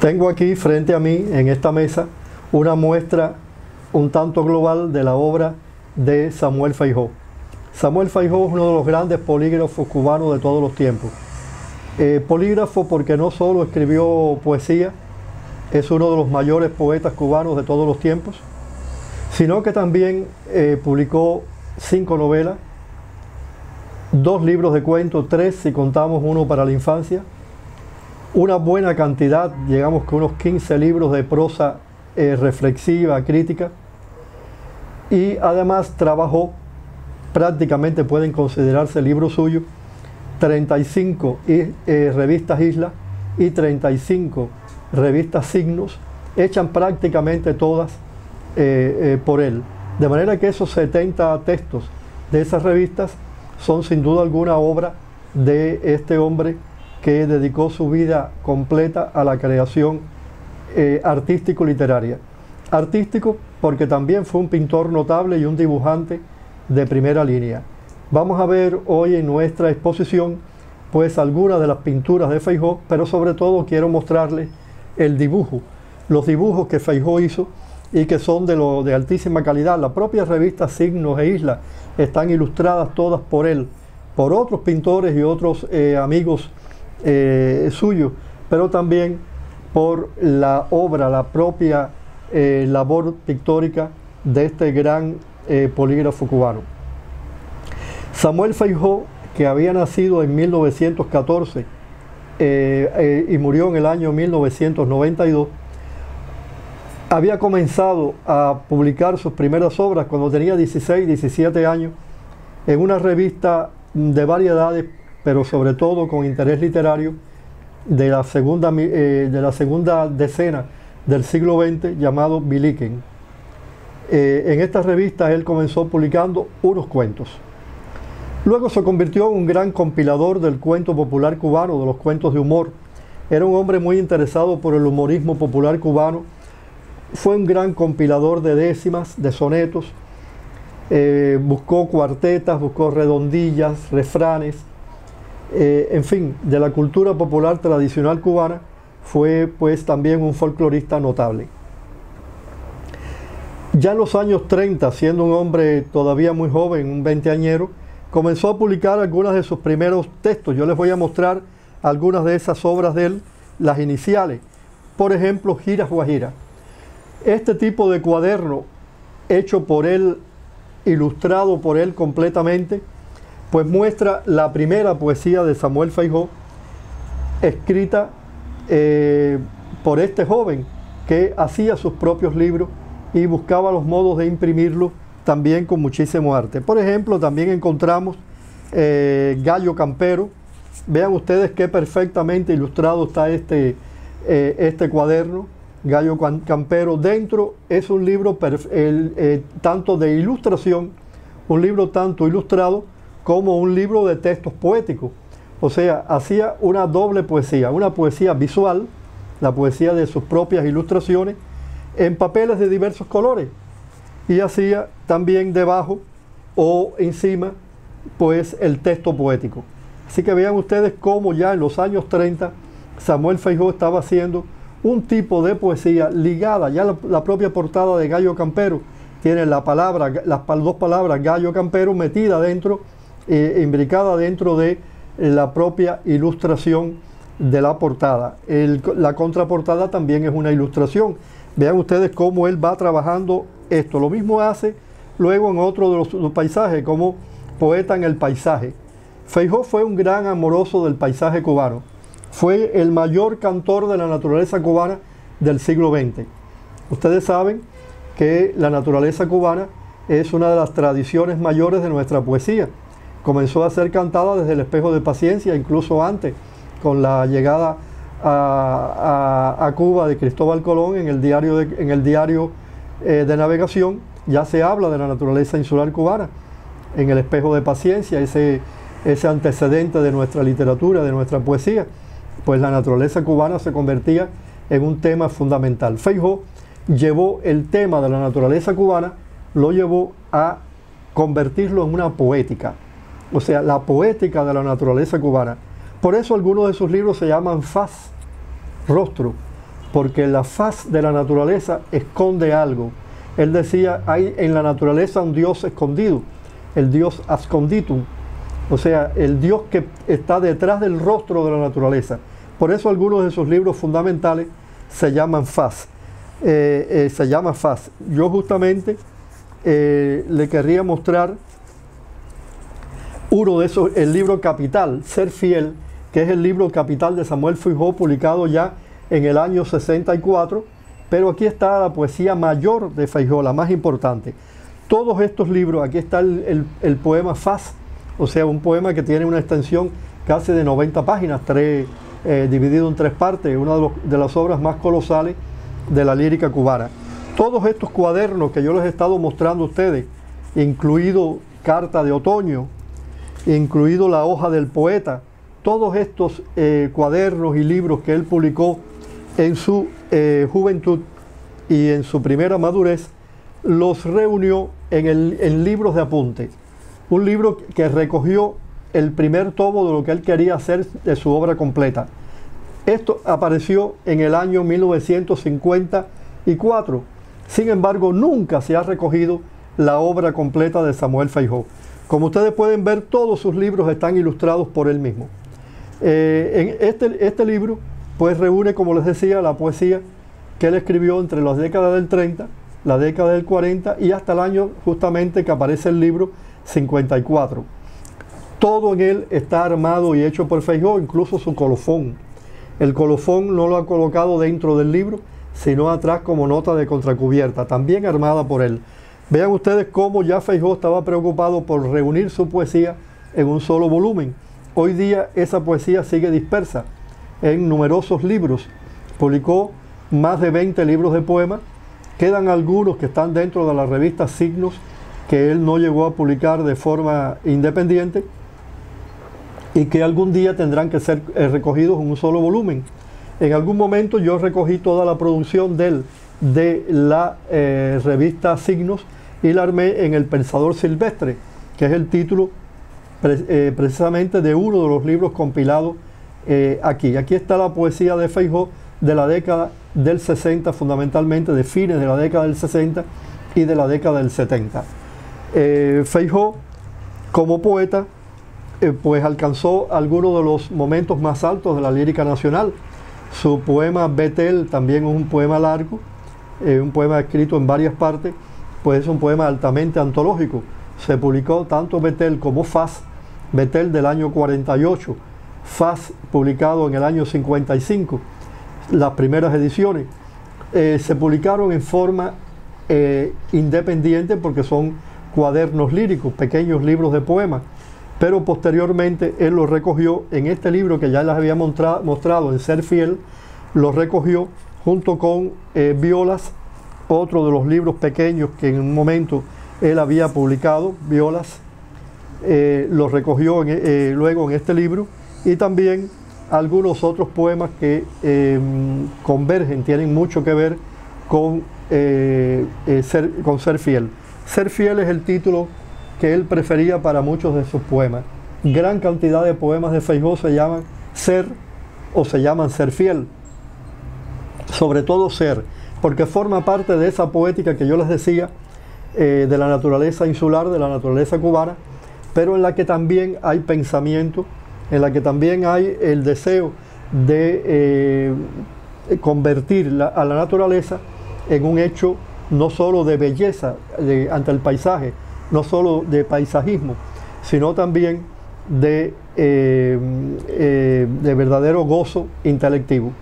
Tengo aquí frente a mí, en esta mesa, una muestra un tanto global de la obra de Samuel Feijó. Samuel Feijó es uno de los grandes polígrafos cubanos de todos los tiempos. Polígrafo porque no solo escribió poesía, es uno de los mayores poetas cubanos de todos los tiempos, sino que también publicó 5 novelas, 2 libros de cuentos, 3 si contamos uno para la infancia, una buena cantidad, llegamos con unos 15 libros de prosa reflexiva, crítica, y además trabajó, prácticamente pueden considerarse libros suyos, 35 revistas Islas y 35 revistas Signos, hechas prácticamente todas por él. De manera que esos 70 textos de esas revistas son sin duda alguna obra de este hombre que dedicó su vida completa a la creación artístico-literaria. Artístico porque también fue un pintor notable y un dibujante de primera línea. Vamos a ver hoy en nuestra exposición pues algunas de las pinturas de Feijó, pero sobre todo quiero mostrarles el dibujo, los dibujos que Feijó hizo y que son de altísima calidad. La propia revista Signos e Islas están ilustradas todas por él, por otros pintores y otros amigos suyos, pero también por la obra, la propia labor pictórica de este gran polígrafo cubano. Samuel Feijó, que había nacido en 1914 y murió en el año 1992, había comenzado a publicar sus primeras obras cuando tenía 16, 17 años en una revista de variedades, pero sobre todo con interés literario de la segunda decena del siglo XX, llamado Biliken. En esta revista él comenzó publicando unos cuentos. Luego se convirtió en un gran compilador del cuento popular cubano, de los cuentos de humor. Era un hombre muy interesado por el humorismo popular cubano. Fue un gran compilador de décimas, de sonetos. Buscó cuartetas, buscó redondillas, refranes. En fin, de la cultura popular tradicional cubana, fue pues también un folclorista notable. Ya en los años 30, siendo un hombre todavía muy joven, un veinteañero, comenzó a publicar algunos de sus primeros textos. Yo les voy a mostrar algunas de esas obras de él, las iniciales. Por ejemplo, Giras Guajiras. Este tipo de cuaderno, hecho por él, ilustrado por él completamente, pues muestra la primera poesía de Samuel Feijó, escrita por este joven que hacía sus propios libros y buscaba los modos de imprimirlos también con muchísimo arte. Por ejemplo, también encontramos Gallo Campero. Vean ustedes qué perfectamente ilustrado está este cuaderno, Gallo Campero. Dentro es un libro tanto de ilustración, un libro tanto ilustrado como un libro de textos poéticos. O sea, hacía una doble poesía, una poesía visual, la poesía de sus propias ilustraciones, en papeles de diversos colores, y hacía también debajo o encima pues el texto poético. Así que vean ustedes cómo ya en los años 30 Samuel Feijó estaba haciendo un tipo de poesía ligada, ya la propia portada de Gallo Campero tiene las 2 palabras Gallo Campero metida dentro, imbricada dentro de la propia ilustración de la portada. La contraportada también es una ilustración. Vean ustedes cómo él va trabajando esto. Lo mismo hace luego en otro de los paisajes, como Poeta en el Paisaje. Feijó fue un gran amoroso del paisaje cubano. Fue el mayor cantor de la naturaleza cubana del siglo XX. Ustedes saben que la naturaleza cubana es una de las tradiciones mayores de nuestra poesía. Comenzó a ser cantada desde el Espejo de Paciencia, incluso antes, con la llegada a Cuba de Cristóbal Colón. En el diario de navegación ya se habla de la naturaleza insular cubana. En el Espejo de Paciencia, ese antecedente de nuestra literatura, de nuestra poesía, pues la naturaleza cubana se convertía en un tema fundamental. Feijó llevó el tema de la naturaleza cubana, lo llevó a convertirlo en una poética, o sea, la poética de la naturaleza cubana. Por eso algunos de sus libros se llaman faz, rostro, porque la faz de la naturaleza esconde algo. Él decía, hay en la naturaleza un Dios escondido, el Dios asconditum, o sea, el Dios que está detrás del rostro de la naturaleza. Por eso algunos de sus libros fundamentales se llaman faz. Se llama faz. Yo justamente le querría mostrar uno de esos, el libro capital, Ser Fiel, que es el libro capital de Samuel Feijó, publicado ya en el año 64, pero aquí está la poesía mayor de Feijó, la más importante. Todos estos libros, aquí está el poema Faz, o sea, un poema que tiene una extensión casi de 90 páginas, dividido en 3 partes, una de las obras más colosales de la lírica cubana. Todos estos cuadernos que yo les he estado mostrando a ustedes, incluido Carta de Otoño, incluido La Hoja del Poeta, todos estos cuadernos y libros que él publicó en su juventud y en su primera madurez, los reunió en libros de apuntes. Un libro que recogió el primer tomo de lo que él quería hacer de su obra completa. Esto apareció en el año 1954. Sin embargo, nunca se ha recogido la obra completa de Samuel Feijó. Como ustedes pueden ver, todos sus libros están ilustrados por él mismo. En este libro, pues reúne, como les decía, la poesía que él escribió entre las décadas del 30, la década del 40 y hasta el año justamente que aparece el libro 54. Todo en él está armado y hecho por Feijó, incluso su colofón. El colofón no lo ha colocado dentro del libro, sino atrás como nota de contracubierta, también armada por él. Vean ustedes cómo ya Feijó estaba preocupado por reunir su poesía en un solo volumen. Hoy día esa poesía sigue dispersa en numerosos libros. Publicó más de 20 libros de poemas. Quedan algunos que están dentro de la revista Signos, que él no llegó a publicar de forma independiente y que algún día tendrán que ser recogidos en un solo volumen. En algún momento yo recogí toda la producción de la revista Signos y la armé en El Pensador Silvestre, que es el título precisamente de uno de los libros compilados aquí. Aquí está la poesía de Feijó de la década del 60, fundamentalmente de fines de la década del 60 y de la década del 70. Feijó, como poeta, pues alcanzó algunos de los momentos más altos de la lírica nacional. Su poema Betel también es un poema largo, un poema escrito en varias partes, pues es un poema altamente antológico. Se publicó tanto Betel como Faz, Betel del año 48, Faz publicado en el año 55, las primeras ediciones. Se publicaron en forma independiente porque son cuadernos líricos, pequeños libros de poemas, pero posteriormente él los recogió en este libro que ya les había mostrado en Ser Fiel, los recogió junto con Violas, otro de los libros pequeños que en un momento él había publicado, Violas, los recogió luego en este libro, y también algunos otros poemas que convergen, tienen mucho que ver con Ser Fiel. Ser Fiel es el título que él prefería para muchos de sus poemas. Gran cantidad de poemas de Feijó se llaman Ser o se llaman Ser Fiel. Sobre todo Ser, porque forma parte de esa poética que yo les decía, de la naturaleza insular, de la naturaleza cubana, pero en la que también hay pensamiento, en la que también hay el deseo de convertir a la naturaleza en un hecho no solo de belleza ante el paisaje, no solo de paisajismo, sino también de verdadero gozo intelectivo.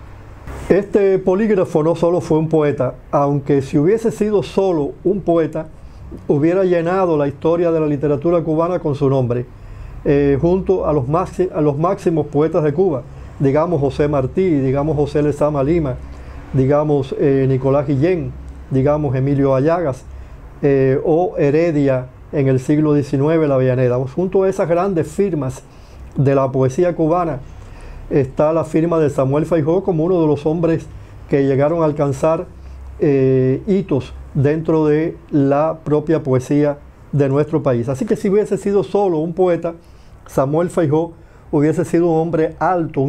Este polígrafo no solo fue un poeta, aunque si hubiese sido solo un poeta, hubiera llenado la historia de la literatura cubana con su nombre, junto a los máximos poetas de Cuba, digamos José Martí, digamos José Lezama Lima, digamos Nicolás Guillén, digamos Emilio Ayagas, o Heredia en el siglo XIX, la Avellaneda. Junto a esas grandes firmas de la poesía cubana está la firma de Samuel Feijó como uno de los hombres que llegaron a alcanzar hitos dentro de la propia poesía de nuestro país. Así que si hubiese sido solo un poeta, Samuel Feijó hubiese sido un hombre alto,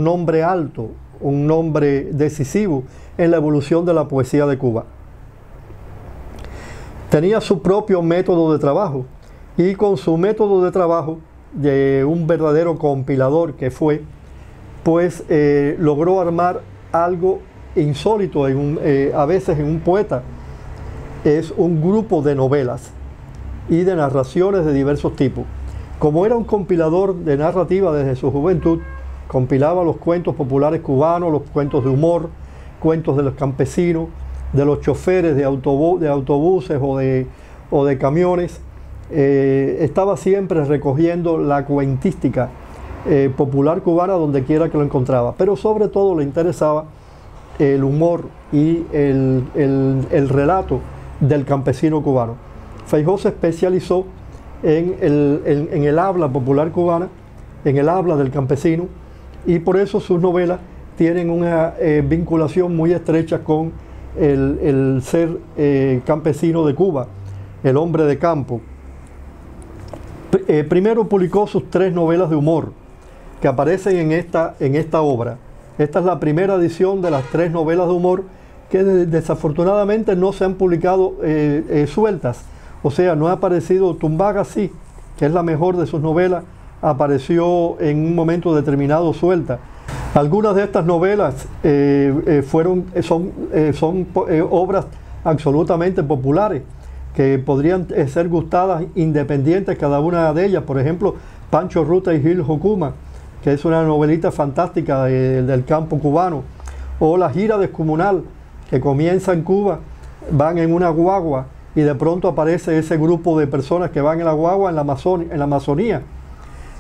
un nombre decisivo en la evolución de la poesía de Cuba. Tenía su propio método de trabajo y con su método de trabajo, de un verdadero compilador que fue, pues logró armar algo insólito a veces en un poeta. Es un grupo de novelas y de narraciones de diversos tipos. Como era un compilador de narrativa desde su juventud, compilaba los cuentos populares cubanos, los cuentos de humor, cuentos de los campesinos, de los choferes de autobuses o de camiones. Estaba siempre recogiendo la cuentística popular cubana donde quiera que lo encontraba, pero sobre todo le interesaba el humor y el relato del campesino cubano. Feijó se especializó en el habla popular cubana, en el habla del campesino, y por eso sus novelas tienen una vinculación muy estrecha con el ser campesino de Cuba, el hombre de campo. Primero publicó sus 3 novelas de humor que aparecen en esta obra. Esta es la primera edición de las 3 novelas de humor que desafortunadamente no se han publicado sueltas. O sea, no ha aparecido Tumbaga, sí, que es la mejor de sus novelas, apareció en un momento determinado suelta. Algunas de estas novelas son obras absolutamente populares, que podrían ser gustadas independientes cada una de ellas. Por ejemplo, Pancho Ruta y Gil Jocuma, que es una novelita fantástica del campo cubano, o La gira descomunal, que comienza en Cuba, van en una guagua y de pronto aparece ese grupo de personas que van en la guagua en la Amazonía,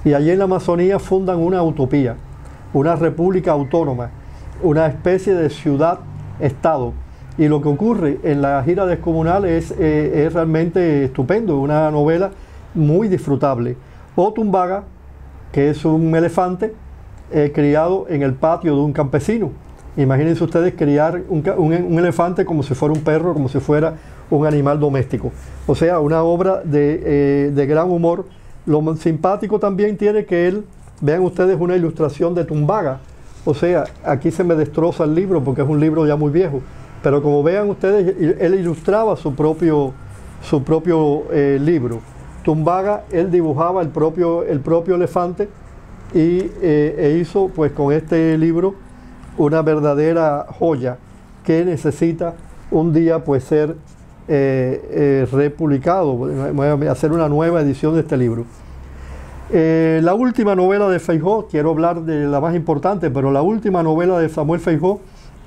y allí en la Amazonía fundan una utopía, una república autónoma, una especie de ciudad-estado. Y lo que ocurre en La gira descomunal es realmente estupendo, una novela muy disfrutable. O Tumbaga, que es un elefante criado en el patio de un campesino. Imagínense ustedes criar un elefante como si fuera un perro, como si fuera un animal doméstico. O sea, una obra de gran humor. Lo simpático también tiene que él, vean ustedes una ilustración de Tumbaga. O sea, aquí se me destroza el libro porque es un libro ya muy viejo. Pero como vean ustedes, él ilustraba su propio libro. Tumbaga, él dibujaba el propio elefante e hizo pues con este libro una verdadera joya que necesita un día pues ser republicado. Voy a hacer una nueva edición de este libro. La última novela de Feijó, quiero hablar de la más importante, pero la última novela de Samuel Feijó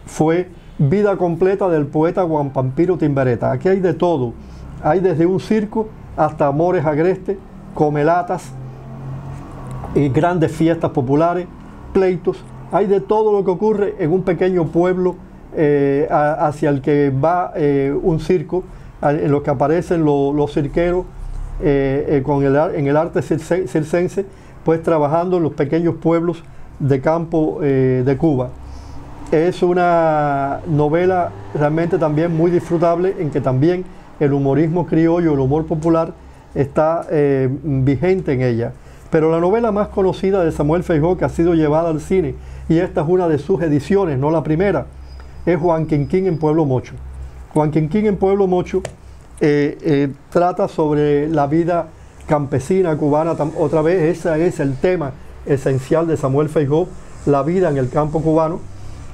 fue Vida completa del poeta Juan Pampiro Timbereta. Aquí hay de todo, hay desde un circo hasta amores agrestes, comelatas y grandes fiestas populares, pleitos. Hay de todo lo que ocurre en un pequeño pueblo hacia el que va un circo, en los que aparecen los cirqueros en el arte circense, pues trabajando en los pequeños pueblos de campo de Cuba. Es una novela realmente también muy disfrutable, en que también el humorismo criollo, el humor popular, está vigente en ella. Pero la novela más conocida de Samuel Feijó, que ha sido llevada al cine, y esta es una de sus ediciones, no la primera, es Juan Quinquín en Pueblo Mocho. Juan Quinquín en Pueblo Mocho trata sobre la vida campesina cubana. Otra vez, ese es el tema esencial de Samuel Feijó, la vida en el campo cubano.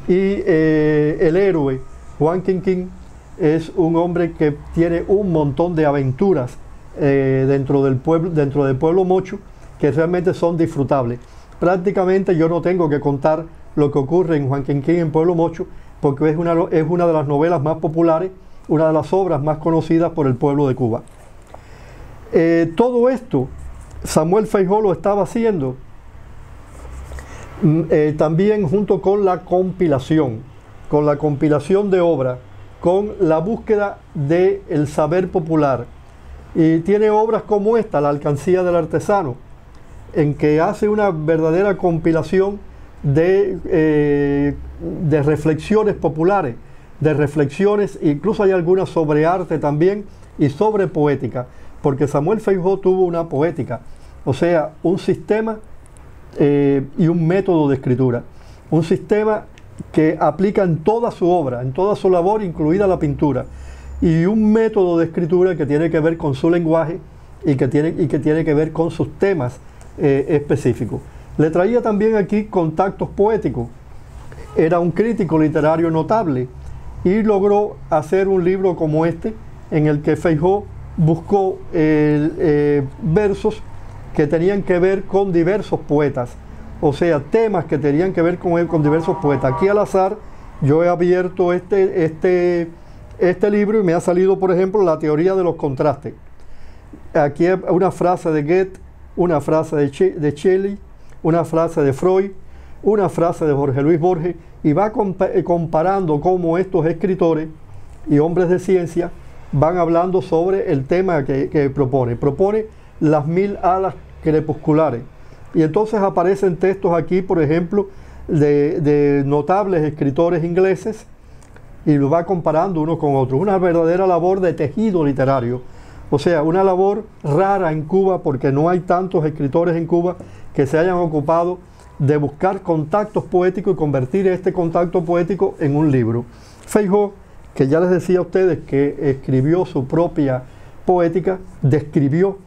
Y el héroe, Juan Quinquín, es un hombre que tiene un montón de aventuras dentro del pueblo Mocho, que realmente son disfrutables. Prácticamente yo no tengo que contar lo que ocurre en Juan Quinquín en Pueblo Mocho, porque es una de las novelas más populares, una de las obras más conocidas por el pueblo de Cuba. Todo esto Samuel Feijó lo estaba haciendo también junto con la compilación de obras, con la búsqueda del saber popular. Y tiene obras como esta, La alcancía del artesano, en que hace una verdadera compilación de reflexiones populares, de reflexiones, incluso hay algunas sobre arte también y sobre poética, porque Samuel Feijó tuvo una poética, o sea, un sistema y un método de escritura, un sistema que aplica en toda su obra, en toda su labor, incluida la pintura, y un método de escritura que tiene que ver con su lenguaje y que tiene que ver con sus temas específicos. Le traía también aquí contactos poéticos. Era un crítico literario notable y logró hacer un libro como este, en el que Feijó buscó versos que tenían que ver con diversos poetas, o sea, temas que tenían que ver con diversos poetas. Aquí al azar yo he abierto este libro y me ha salido, por ejemplo, la teoría de los contrastes. Aquí hay una frase de Goethe, una frase de Shelley, una frase de Freud, una frase de Jorge Luis Borges, y va comparando cómo estos escritores y hombres de ciencia van hablando sobre el tema que propone. Propone las 1000 alas crepusculares. Y entonces aparecen textos aquí, por ejemplo, de notables escritores ingleses, y lo va comparando uno con otro. Una verdadera labor de tejido literario. O sea, una labor rara en Cuba, porque no hay tantos escritores en Cuba que se hayan ocupado de buscar contactos poéticos y convertir este contacto poético en un libro. Feijó, que ya les decía a ustedes que escribió su propia poética, describió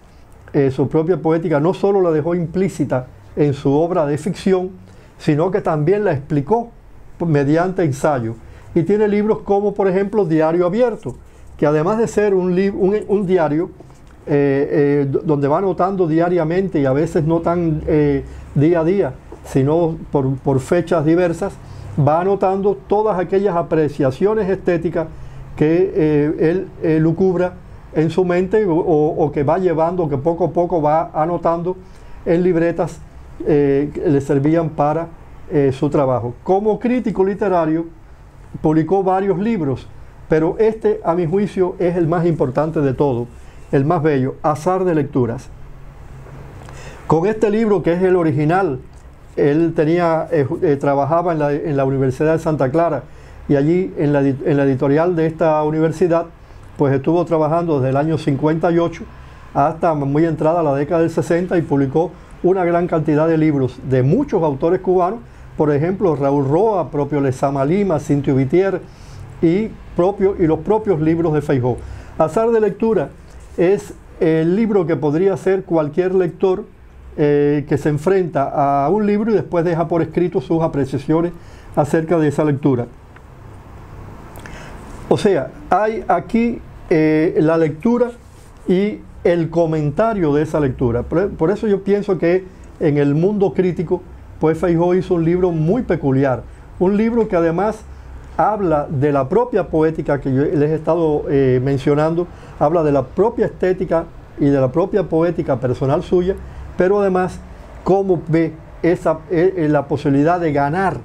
su propia poética, no solo la dejó implícita en su obra de ficción, sino que también la explicó mediante ensayo. Y tiene libros como, por ejemplo, Diario Abierto, que además de ser un diario donde va anotando diariamente, y a veces no tan día a día, sino por fechas diversas, va anotando todas aquellas apreciaciones estéticas que él lucubra en su mente, o que va llevando, que poco a poco va anotando en libretas que le servían para su trabajo. Como crítico literario publicó varios libros, pero este, a mi juicio, es el más importante de todo, el más bello, Azar de Lecturas. Con este libro, que es el original, él trabajaba en la Universidad de Santa Clara, y allí en la editorial de esta universidad pues estuvo trabajando desde el año 58 hasta muy entrada la década del 60, y publicó una gran cantidad de libros de muchos autores cubanos, por ejemplo Raúl Roa, propio Lezama Lima, Cintio Vitier y los propios libros de Feijó. Azar de Lectura es el libro que podría hacer cualquier lector que se enfrenta a un libro y después deja por escrito sus apreciaciones acerca de esa lectura. O sea, hay aquí la lectura y el comentario de esa lectura. Por eso yo pienso que en el mundo crítico, pues Feijó hizo un libro muy peculiar. Un libro que además habla de la propia poética que yo les he estado mencionando, habla de la propia estética y de la propia poética personal suya, pero además cómo ve la posibilidad de ganar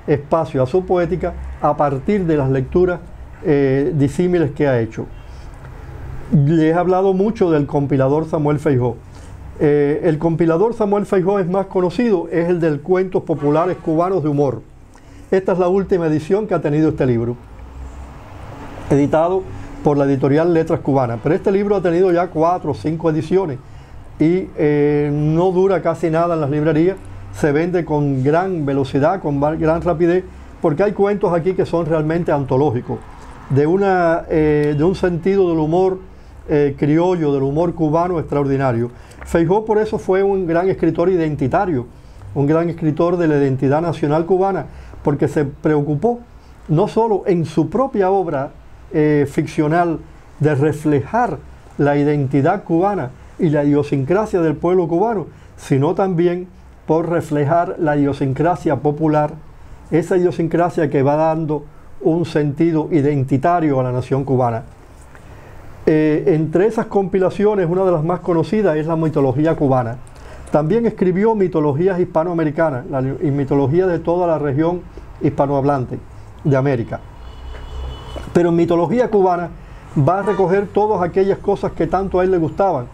espacio a su poética a partir de las lecturas disímiles que ha hecho. Les he hablado mucho del compilador Samuel Feijó. El compilador Samuel Feijó es más conocido, es el del Cuentos Populares Cubanos de Humor. Esta es la última edición que ha tenido este libro, editado por la editorial Letras Cubanas. Pero este libro ha tenido ya 4 o 5 ediciones y no dura casi nada en las librerías. Se vende con gran velocidad, con gran rapidez, porque hay cuentos aquí que son realmente antológicos, de un sentido del humor criollo, del humor cubano extraordinario. Feijó por eso fue un gran escritor identitario, un gran escritor de la identidad nacional cubana, porque se preocupó no solo en su propia obra ficcional de reflejar la identidad cubana y la idiosincrasia del pueblo cubano, sino también por reflejar la idiosincrasia popular, esa idiosincrasia que va dando un sentido identitario a la nación cubana. Entre esas compilaciones, una de las más conocidas es la mitología cubana. También escribió mitologías hispanoamericanas y mitología de toda la región hispanohablante de América. Pero en mitología cubana va a recoger todas aquellas cosas que tanto a él le gustaban,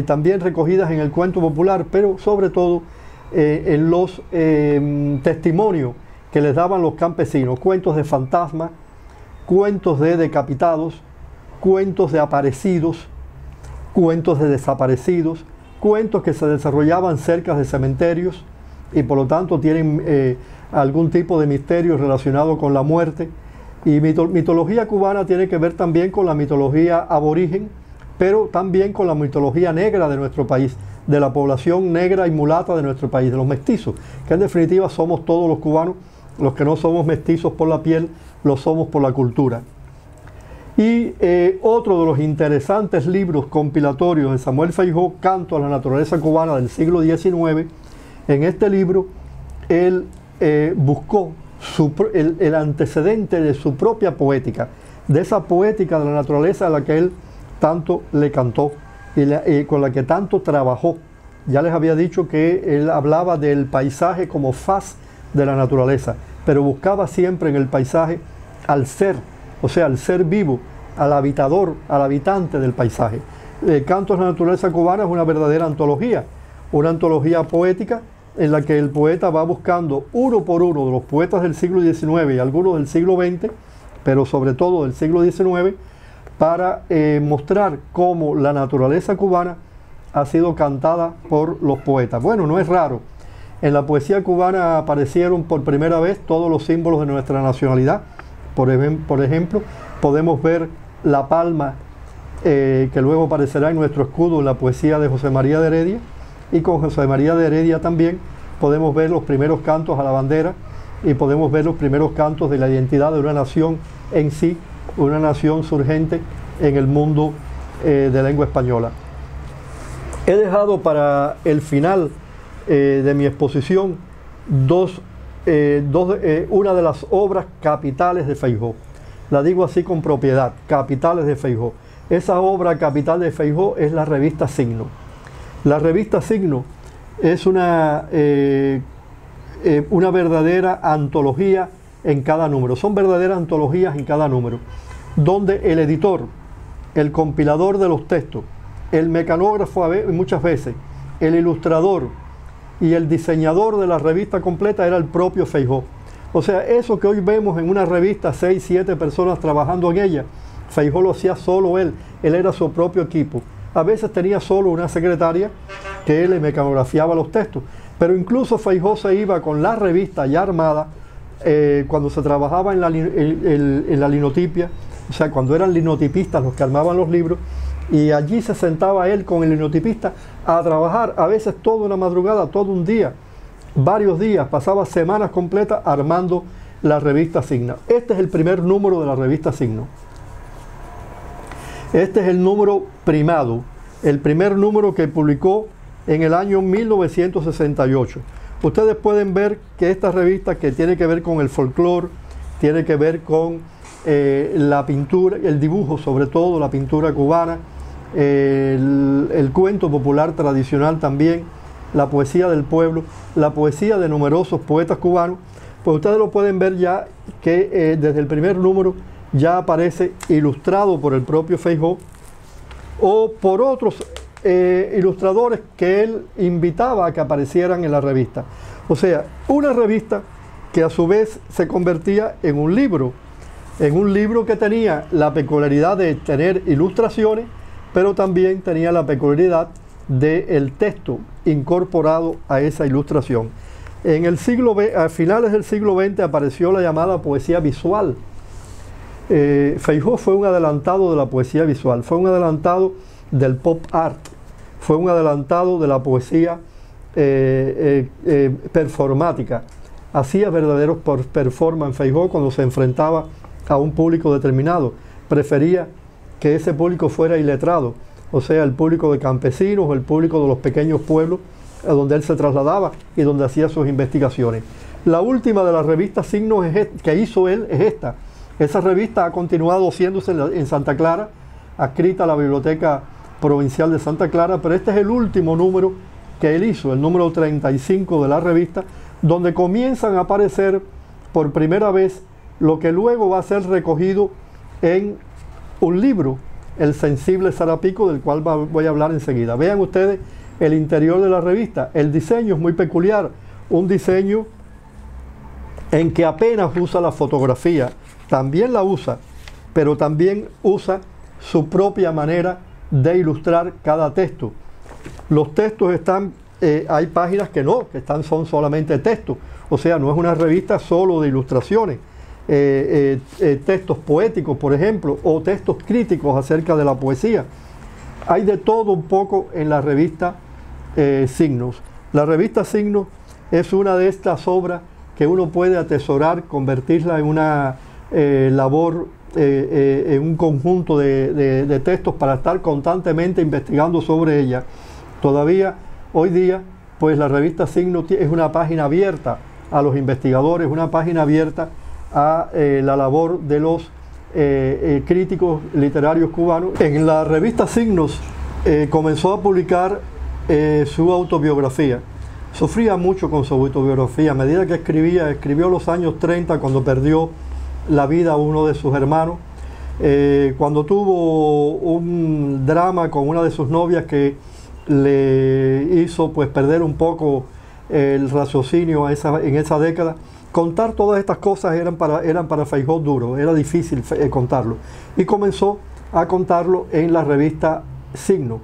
también recogidas en el cuento popular, pero sobre todo en los testimonios que les daban los campesinos, cuentos de fantasmas, cuentos de decapitados, cuentos de aparecidos, cuentos de desaparecidos, cuentos que se desarrollaban cerca de cementerios y por lo tanto tienen algún tipo de misterio relacionado con la muerte. Y mitología cubana tiene que ver también con la mitología aborigen, pero también con la mitología negra de nuestro país, de la población negra y mulata de nuestro país, de los mestizos, que en definitiva somos todos los cubanos. Los que no somos mestizos por la piel, lo somos por la cultura. Y otro de los interesantes libros compilatorios de Samuel Feijó, Canto a la naturaleza cubana del siglo XIX, en este libro él buscó el antecedente de su propia poética, de esa poética de la naturaleza a la que él tanto le cantó y con la que tanto trabajó. Ya les había dicho que él hablaba del paisaje como faz de la naturaleza, pero buscaba siempre en el paisaje al ser, o sea, al ser vivo, al habitador, al habitante del paisaje. Cantos de la naturaleza cubana es una verdadera antología, una antología poética en la que el poeta va buscando uno por uno de los poetas del siglo XIX y algunos del siglo XX, pero sobre todo del siglo XIX, para mostrar cómo la naturaleza cubana ha sido cantada por los poetas. Bueno, no es raro. En la poesía cubana aparecieron por primera vez todos los símbolos de nuestra nacionalidad. Por ejemplo, podemos ver la palma que luego aparecerá en nuestro escudo en la poesía de José María de Heredia, y con José María de Heredia también podemos ver los primeros cantos a la bandera y podemos ver los primeros cantos de la identidad de una nación en sí, una nación surgente en el mundo de lengua española. He dejado para el final de mi exposición una de las obras capitales de Feijó. La digo así con propiedad, capitales de Feijó. Esa obra capital de Feijó es la revista Signo. La revista Signo es una verdadera antología en cada número. Son verdaderas antologías en cada número, donde el editor, el compilador de los textos, el mecanógrafo muchas veces, el ilustrador y el diseñador de la revista completa era el propio Feijó. O sea, eso que hoy vemos en una revista, 6, 7 personas trabajando en ella, Feijó lo hacía solo él era su propio equipo. A veces tenía solo una secretaria que le mecanografiaba los textos, pero incluso Feijó se iba con la revista ya armada cuando se trabajaba en la linotipia, o sea, cuando eran linotipistas los que armaban los libros, y allí se sentaba él con el linotipista a trabajar, a veces toda una madrugada, todo un día, varios días, pasaba semanas completas armando la revista Signo. Este es el primer número de la revista Signo. Este es el número primado, el primer número que publicó en el año 1968. Ustedes pueden ver que esta revista, que tiene que ver con el folclore, tiene que ver con la pintura, el dibujo sobre todo, la pintura cubana, el cuento popular tradicional también, la poesía del pueblo, la poesía de numerosos poetas cubanos, pues ustedes lo pueden ver ya que desde el primer número ya aparece ilustrado por el propio Feijó o por otros ilustradores que él invitaba a que aparecieran en la revista. O sea, una revista que a su vez se convertía en un libro que tenía la peculiaridad de tener ilustraciones, pero también tenía la peculiaridad del texto incorporado a esa ilustración. A finales del siglo XX apareció la llamada poesía visual. Feijó fue un adelantado de la poesía visual, fue un adelantado del pop art, fue un adelantado de la poesía performática. Hacía verdaderos performance Feijó cuando se enfrentaba a un público determinado. Prefería que ese público fuera iletrado, o sea, el público de campesinos o el público de los pequeños pueblos a donde él se trasladaba y donde hacía sus investigaciones. La última de las revistas Signos que hizo él es esta. Esa revista ha continuado haciéndose en Santa Clara, adscrita a la Biblioteca Provincial de Santa Clara, pero este es el último número que él hizo, el número 35 de la revista, donde comienzan a aparecer por primera vez lo que luego va a ser recogido en un libro, El sensible Sarapico, del cual voy a hablar enseguida. Vean ustedes el interior de la revista. El diseño es muy peculiar, un diseño en que apenas usa la fotografía, también la usa, pero también usa su propia manera de ilustrar cada texto. Los textos están hay páginas que no, son solamente textos. O sea, no es una revista solo de ilustraciones. Textos poéticos, por ejemplo, o textos críticos acerca de la poesía. Hay de todo un poco en la revista Signos. La revista Signos es una de estas obras que uno puede atesorar, convertirla en una labor, en un conjunto de textos para estar constantemente investigando sobre ella. Todavía hoy día, pues la revista Signos es una página abierta a los investigadores, una página abierta a la labor de los críticos literarios cubanos. En la revista Signos comenzó a publicar su autobiografía. Sufría mucho con su autobiografía. A medida que escribió en los años 30, cuando perdió la vida a uno de sus hermanos, cuando tuvo un drama con una de sus novias que le hizo pues perder un poco el raciocinio en esa década. Contar todas estas cosas eran para Feijó duro, era difícil contarlo. Y comenzó a contarlo en la revista Signos.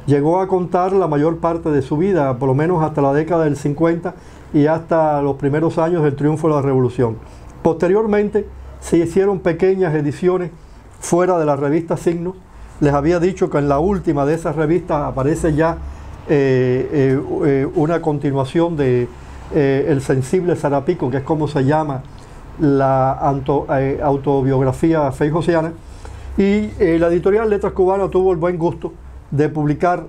Llegó a contar la mayor parte de su vida, por lo menos hasta la década del 50 y hasta los primeros años del triunfo de la Revolución. Posteriormente se hicieron pequeñas ediciones fuera de la revista Signos. Les había dicho que en la última de esas revistas aparece ya una continuación de El sensible Sarapico, que es como se llama la autobiografía feijosiana, y la editorial Letras Cubanas tuvo el buen gusto de publicar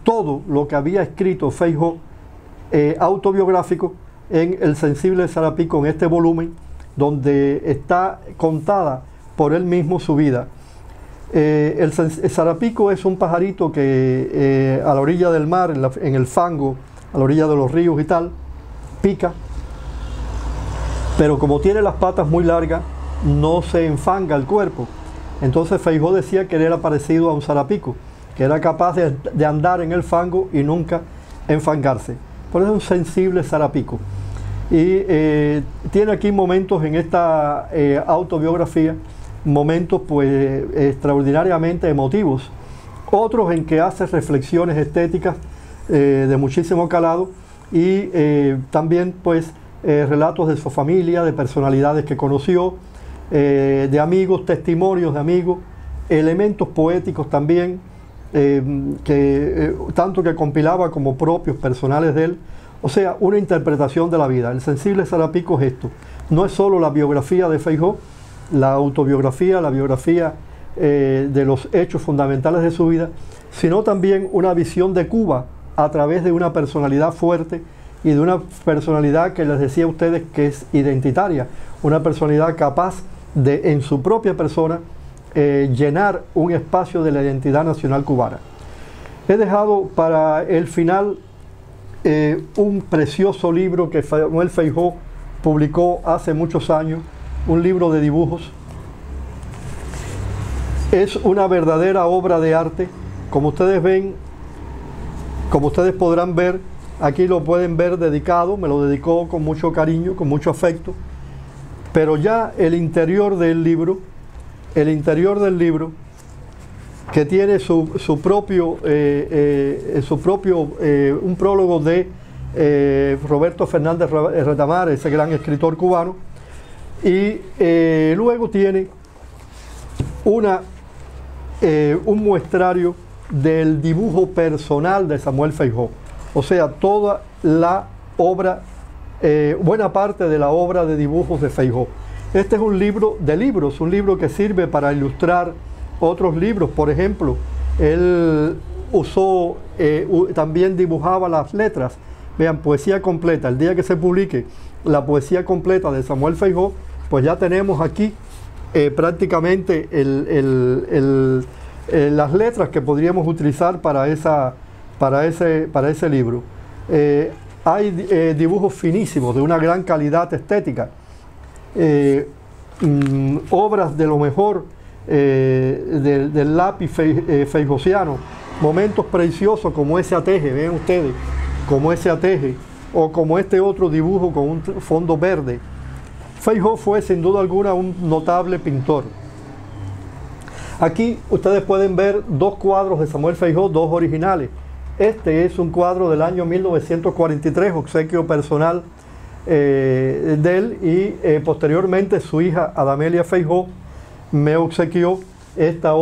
todo lo que había escrito Feijó autobiográfico en El sensible Sarapico, en este volumen donde está contada por él mismo su vida. El Sarapico es un pajarito que a la orilla del mar, en el fango, a la orilla de los ríos y tal, pica, pero como tiene las patas muy largas, no se enfanga el cuerpo. Entonces Feijó decía que él era parecido a un sarapico, que era capaz de andar en el fango y nunca enfangarse. Por eso es un sensible sarapico. Y tiene aquí momentos en esta autobiografía, momentos pues extraordinariamente emotivos, otros en que hace reflexiones estéticas de muchísimo calado, y también pues relatos de su familia, de personalidades que conoció, de amigos, testimonios de amigos, elementos poéticos también, tanto que compilaba como propios, personales de él. O sea, una interpretación de la vida. El sensible Sarapico es esto. No es solo la biografía de Feijó, la autobiografía, la biografía de los hechos fundamentales de su vida, sino también una visión de Cuba a través de una personalidad fuerte y de una personalidad que les decía a ustedes que es identitaria, una personalidad capaz de, en su propia persona, llenar un espacio de la identidad nacional cubana. He dejado para el final un precioso libro que Manuel Feijó publicó hace muchos años, un libro de dibujos. Es una verdadera obra de arte, como ustedes ven, como ustedes podrán ver, aquí lo pueden ver dedicado, me lo dedicó con mucho cariño, con mucho afecto, pero ya el interior del libro, que tiene su propio, un prólogo de Roberto Fernández Retamar, ese gran escritor cubano, y luego tiene un muestrario del dibujo personal de Samuel Feijó, o sea, toda la obra, buena parte de la obra de dibujos de Feijó. Este es un libro de libros, un libro que sirve para ilustrar otros libros. Por ejemplo, él usó, también dibujaba las letras. Vean, poesía completa. El día que se publique la poesía completa de Samuel Feijó, pues ya tenemos aquí prácticamente las letras que podríamos utilizar para ese libro. Hay dibujos finísimos, de una gran calidad estética, obras de lo mejor del lápiz feijosiano, momentos preciosos como ese ateje, ven ustedes, como ese ateje, o como este otro dibujo con un fondo verde. Feijó fue sin duda alguna un notable pintor. Aquí ustedes pueden ver dos cuadros de Samuel Feijó, dos originales, Este es un cuadro del año 1943, obsequio personal de él, y posteriormente su hija Adamelia Feijó me obsequió esta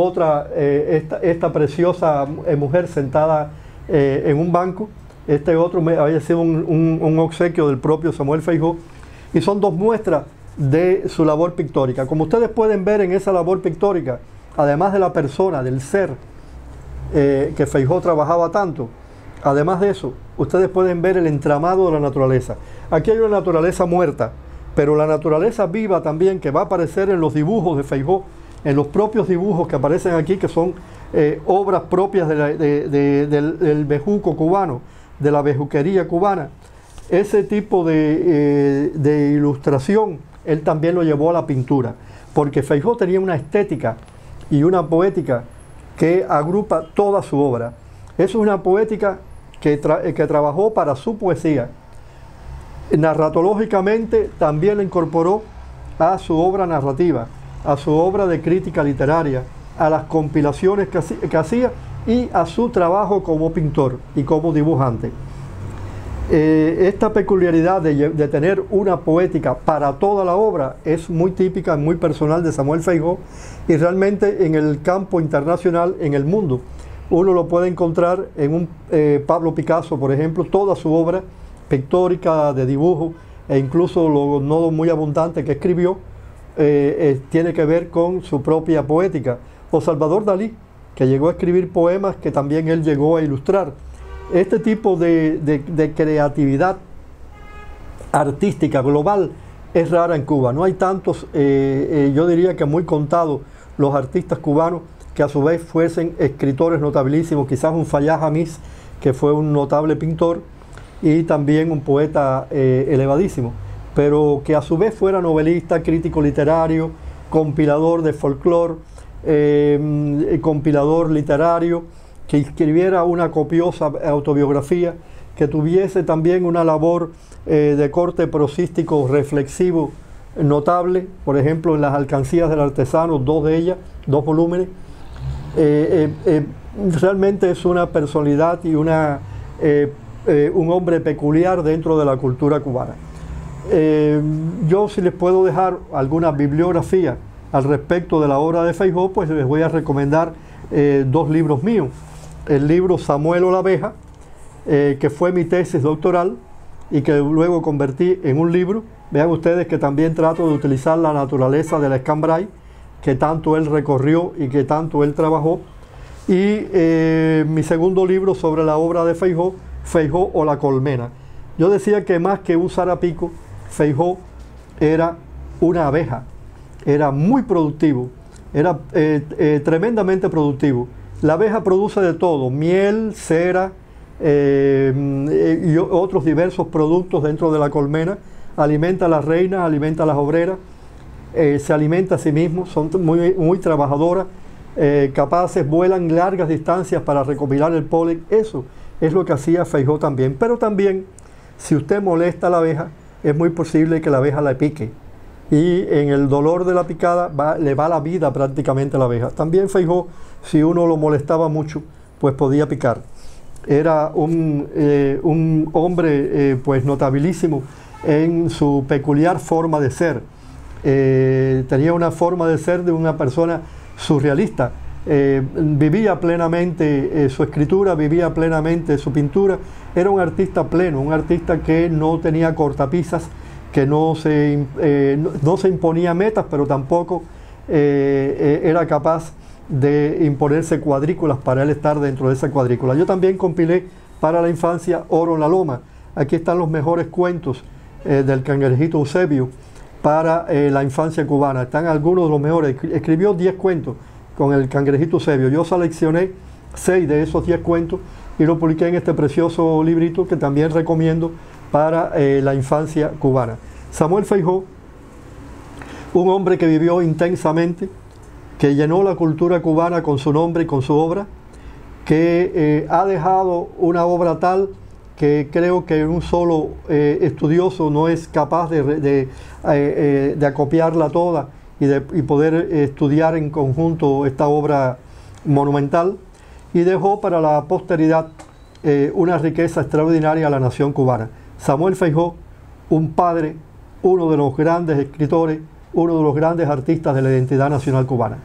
preciosa mujer sentada en un banco. Este otro había sido un obsequio del propio Samuel Feijó, y son dos muestras de su labor pictórica. Como ustedes pueden ver en esa labor pictórica, además de la persona, del ser que Feijó trabajaba tanto, además de eso, ustedes pueden ver el entramado de la naturaleza. Aquí hay una naturaleza muerta, pero la naturaleza viva también, que va a aparecer en los dibujos de Feijó, en los propios dibujos que aparecen aquí, que son obras propias del bejuco cubano, de la bejuquería cubana. Ese tipo de ilustración, él también lo llevó a la pintura, porque Feijó tenía una estética y una poética que agrupa toda su obra. Eso es una poética que trabajó para su poesía. Narratológicamente también la incorporó a su obra narrativa, a su obra de crítica literaria, a las compilaciones que hacía y a su trabajo como pintor y como dibujante. Esta peculiaridad de tener una poética para toda la obra es muy típica, muy personal de Samuel Feijó, y realmente en el campo internacional, en el mundo, uno lo puede encontrar en un Pablo Picasso, por ejemplo. Toda su obra pictórica, de dibujo, e incluso lo no muy abundante que escribió, tiene que ver con su propia poética. O Salvador Dalí, que llegó a escribir poemas que también él llegó a ilustrar. Este tipo de creatividad artística global es rara en Cuba. No hay tantos, yo diría que muy contados, los artistas cubanos que a su vez fuesen escritores notabilísimos. Quizás un Fayá Hamis, que fue un notable pintor y también un poeta elevadísimo, pero que a su vez fuera novelista, crítico literario, compilador de folclore, compilador literario, que escribiera una copiosa autobiografía, que tuviese también una labor de corte prosístico reflexivo notable, por ejemplo en las Alcancías del Artesano, dos de ellas, dos volúmenes. Realmente es una personalidad y un hombre peculiar dentro de la cultura cubana. Yo, si les puedo dejar alguna bibliografía al respecto de la obra de Feijó, pues les voy a recomendar dos libros míos. El libro Samuel o la abeja, que fue mi tesis doctoral y que luego convertí en un libro. Vean ustedes que también trato de utilizar la naturaleza de la escambray, que tanto él recorrió y que tanto él trabajó. Y mi segundo libro sobre la obra de Feijó, Feijó o la colmena. Yo decía que más que un zarapico, Feijó era una abeja. Era muy productivo, era tremendamente productivo. La abeja produce de todo: miel, cera y otros diversos productos dentro de la colmena. Alimenta a las reinas, alimenta a las obreras, se alimenta a sí mismo, son muy trabajadoras, capaces, vuelan largas distancias para recopilar el polen. Eso es lo que hacía Feijó también. Pero también, si usted molesta a la abeja, es muy posible que la abeja la pique. Y en el dolor de la picada le va la vida prácticamente a la abeja. También Feijó, si uno lo molestaba mucho, pues podía picar. Era un hombre pues notabilísimo en su peculiar forma de ser. Tenía una forma de ser de una persona surrealista. Vivía plenamente su escritura, vivía plenamente su pintura. Era un artista pleno, un artista que no tenía cortapisas, que no se imponía metas, pero tampoco era capaz de imponerse cuadrículas para él estar dentro de esa cuadrícula. Yo también compilé para la infancia Oro en la Loma. Aquí están los mejores cuentos del Cangrejito Eusebio para la infancia cubana. Están algunos de los mejores. Escribió 10 cuentos con el Cangrejito Eusebio. Yo seleccioné 6 de esos 10 cuentos y lo publiqué en este precioso librito que también recomiendo para la infancia cubana. Samuel Feijó, un hombre que vivió intensamente, que llenó la cultura cubana con su nombre y con su obra, que ha dejado una obra tal que creo que un solo estudioso no es capaz de acopiarla toda y poder estudiar en conjunto esta obra monumental, y dejó para la posteridad una riqueza extraordinaria a la nación cubana. Samuel Feijó, un padre, uno de los grandes escritores, uno de los grandes artistas de la identidad nacional cubana.